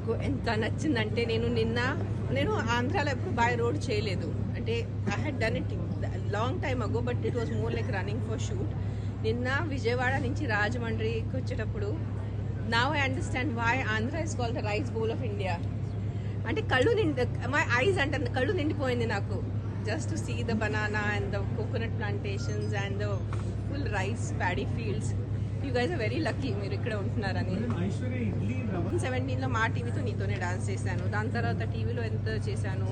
నాకు ఎంత నచ్చిందంటే నేను ఆంధ్రాలో ఎప్పుడు బై రోడ్ చేయలేదు. అంటే I had done it long time ago, but it was more like running for shoot. నిన్న విజయవాడ నుంచి రాజమండ్రికి వచ్చేటప్పుడు now I understand why Andhra is called the rice bowl of India. అంటే మై ఐస్ అంటే కళ్ళు నిండిపోయింది నాకు, just to see the banana and the coconut plantations and the full rice paddy fields. You guys are very lucky మీరు ఇక్కడ ఉంటున్నారని. 17లో మా టీవీతో నీతోనే dance చేశాను. దాని తర్వాత టీవీలో ఎంత చేశాను.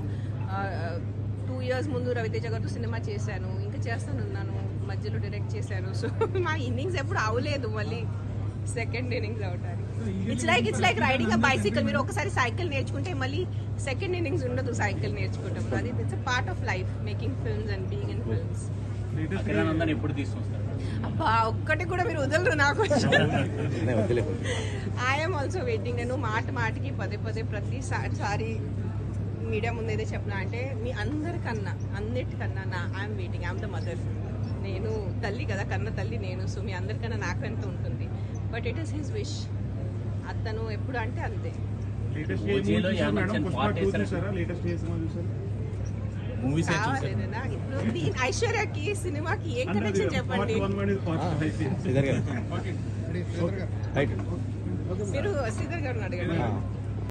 2 years ముందు రవితేజ గారితో సినిమా చేశాను, ఇంకా చేస్తానున్నాను, మధ్యలో డైరెక్ట్ చేశాను. సో మా ఇన్నింగ్స్ ఎప్పుడు అవలేదు, మళ్ళీ సెకండ్ ఇన్నింగ్స్ అవటానికి. It's like riding a bicycle. మీరు ఒకసారి సైకిల్ నేర్చుకుంటే మళ్ళీ సెకండ్ ఇన్నింగ్స్ ఉండదు సైకిల్ నేర్చుకుంటాం. అది it's a part of life, making films and being in films. అబ్బా ఒక్కటి కూడా మీరు వదలరు నాకు. I'm also waiting. నేను మాటికి పదే ప్రతిసారి మీడియా ముందు ఏదో చెప్పినా అంటే మీ అన్నిటికన్నా I'm waiting. I'm the mother. నేను తల్లి కదా, కన్న తల్లి నేను. సో మీ అందరికన్నా నాకు ఎంత ఉంటుంది. But it is his wish. అతను ఎప్పుడు అంటే అంతే. ఇప్పుడు ఐశ్వర్యకి సినిమాకి ఏం కనెక్షన్ చెప్పండి. మీరు శ్రీధర్ గారిని అడగండి.